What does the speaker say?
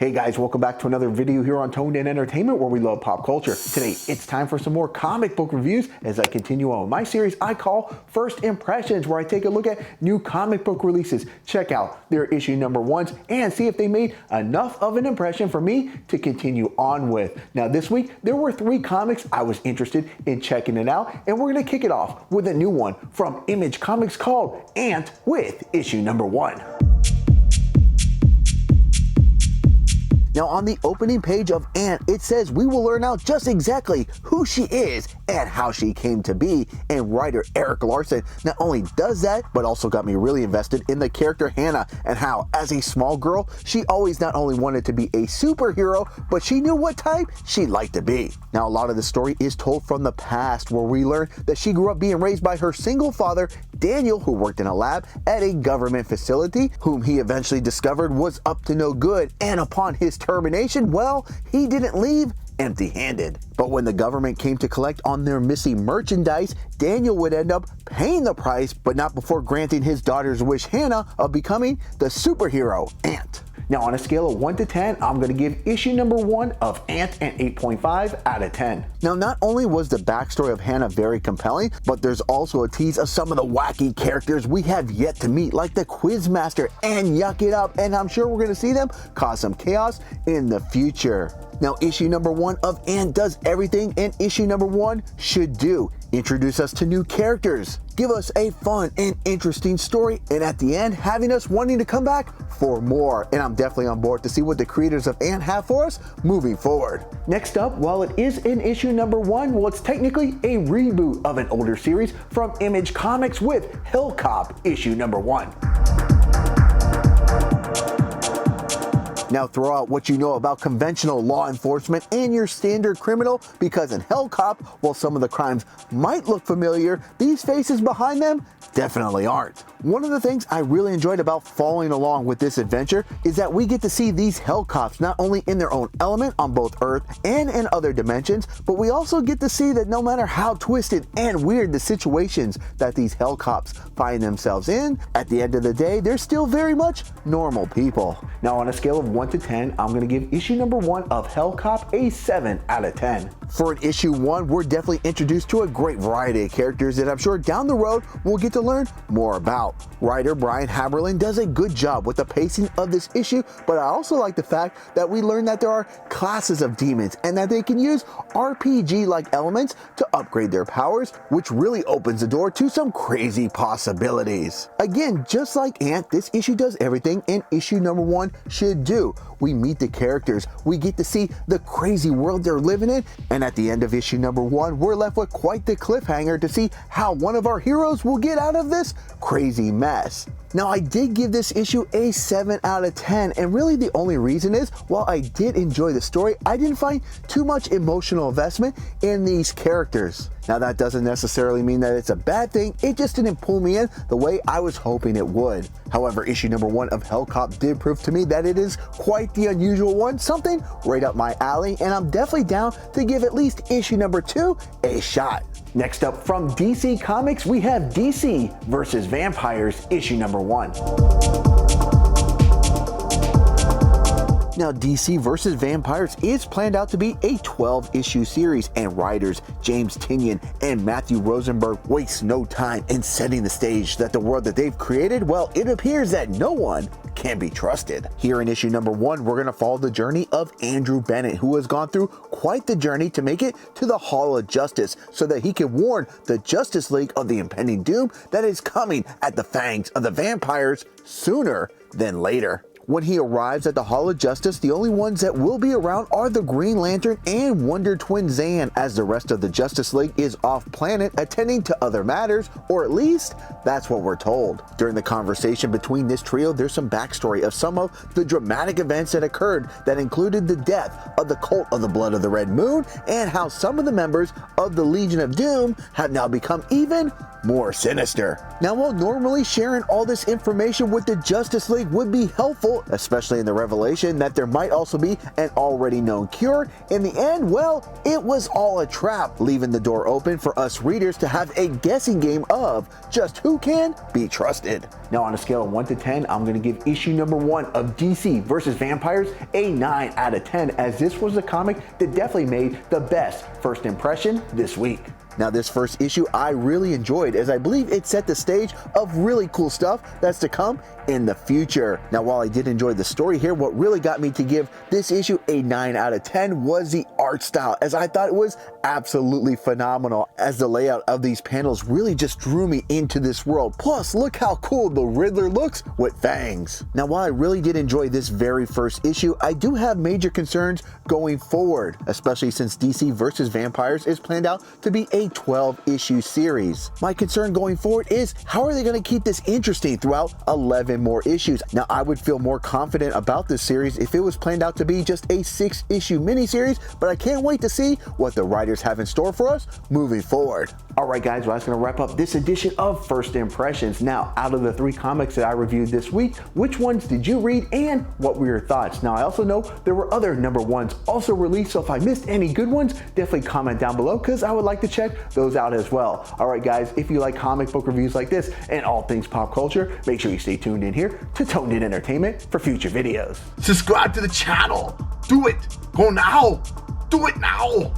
Hey guys, welcome back to another video here on Toned In Entertainment, where we love pop culture. Today, it's time for some more comic book reviews as I continue on with my series I call First Impressions, where I take a look at new comic book releases, check out their issue number ones, and see if they made enough of an impression for me to continue on with. Now this week, there were 3 comics I was interested in checking it out, and we're going to kick it off with a new one from Image Comics called Ant with issue number 1. Now on the opening page of Ant, it says we will learn out just exactly who she is and how she came to be, and writer Erik Larsen not only does that, but also got me really invested in the character Hannah and how, as a small girl, she always not only wanted to be a superhero, but she knew what type she'd like to be. Now a lot of the story is told from the past, where we learn that she grew up being raised by her single father, Daniel, who worked in a lab at a government facility, whom he eventually discovered was up to no good, and upon his termination, well, he didn't leave empty-handed. But when the government came to collect on their missing merchandise, Daniel would end up paying the price, but not before granting his daughter's wish, Hannah, of becoming the superhero Ant. Now on a scale of 1 to 10, I'm going to give issue number 1 of Ant an 8.5 out of 10. Now not only was the backstory of Hannah very compelling, but there's also a tease of some of the wacky characters we have yet to meet, like the Quizmaster and Yuck It Up, and I'm sure we're going to see them cause some chaos in the future. Now issue number 1 of Ant does everything an issue number 1 should do. Introduce us to new characters, give us a fun and interesting story, and at the end, having us wanting to come back for more. And I'm definitely on board to see what the creators of Ant have for us moving forward. Next up, while it is in issue number 1, well, it's technically a reboot of an older series from Image Comics with Hellcop issue number 1. Now throw out what you know about conventional law enforcement and your standard criminal, because in Hellcop, while some of the crimes might look familiar, these faces behind them definitely aren't. One of the things I really enjoyed about following along with this adventure is that we get to see these Hellcops not only in their own element on both Earth and in other dimensions, but we also get to see that no matter how twisted and weird the situations that these Hellcops find themselves in, at the end of the day, they're still very much normal people. Now on a scale of 1 to 10, I'm going to give issue number 1 of Hellcop a 7 out of 10. For an issue 1, we're definitely introduced to a great variety of characters that I'm sure down the road we'll get to learn more about. Writer Brian Haberlin does a good job with the pacing of this issue, but I also like the fact that we learn that there are classes of demons and that they can use RPG-like elements to upgrade their powers, which really opens the door to some crazy possibilities. Again, just like Ant, this issue does everything an issue number 1 should do. We meet the characters, we get to see the crazy world they're living in, and at the end of issue number 1, we're left with quite the cliffhanger to see how one of our heroes will get out of this crazy mess. Now I did give this issue a 7 out of 10, and really the only reason is, while I did enjoy the story, I didn't find too much emotional investment in these characters. Now that doesn't necessarily mean that it's a bad thing, it just didn't pull me in the way I was hoping it would. However, issue number 1 of Hellcop did prove to me that it is quite the unusual one, something right up my alley, and I'm definitely down to give at least issue number 2 a shot. Next up from DC Comics, we have DC vs. Vampires issue number 1. Now DC vs. Vampires is planned out to be a 12-issue series, and writers James Tynion and Matthew Rosenberg waste no time in setting the stage that the world that they've created, well, it appears that no one can be trusted. Here in issue number 1, we're going to follow the journey of Andrew Bennett, who has gone through quite the journey to make it to the Hall of Justice so that he can warn the Justice League of the impending doom that is coming at the fangs of the vampires sooner than later. When he arrives at the Hall of Justice, the only ones that will be around are the Green Lantern and Wonder Twin Zan, as the rest of the Justice League is off planet attending to other matters, or at least that's what we're told. During the conversation between this trio, there's some backstory of some of the dramatic events that occurred that included the death of the Cult of the Blood of the Red Moon, and how some of the members of the Legion of Doom have now become even more sinister. Now, while normally sharing all this information with the Justice League would be helpful, especially in the revelation that there might also be an already known cure, in the end, well, it was all a trap, leaving the door open for us readers to have a guessing game of just who can be trusted. Now, on a scale of 1 to 10, I'm going to give issue number 1 of DC vs. Vampires a 9 out of 10, as this was a comic that definitely made the best first impression this week. Now, this first issue I really enjoyed, as I believe it set the stage of really cool stuff that's to come in the future. Now, while I did enjoy the story here, what really got me to give this issue a 9 out of 10 was the art style, as I thought it was absolutely phenomenal, as the layout of these panels really just drew me into this world. Plus, look how cool the Riddler looks with fangs. Now, while I really did enjoy this very first issue, I do have major concerns going forward, especially since DC vs. Vampires is planned out to be a 12-issue series. My concern going forward is, how are they going to keep this interesting throughout 11 more issues? Now, I would feel more confident about this series if it was planned out to be just a 6-issue miniseries, but I can't wait to see what the writers have in store for us moving forward. Alright guys, well, that's going to wrap up this edition of First Impressions. Now, out of the 3 comics that I reviewed this week, which ones did you read and what were your thoughts? Now, I also know there were other number 1s also released, so if I missed any good ones, definitely comment down below, because I would like to check those out as well. Alright guys, if you like comic book reviews like this and all things pop culture, make sure you stay tuned in here to Toned In Entertainment for future videos. Subscribe to the channel. Do it. Go now. Do it now.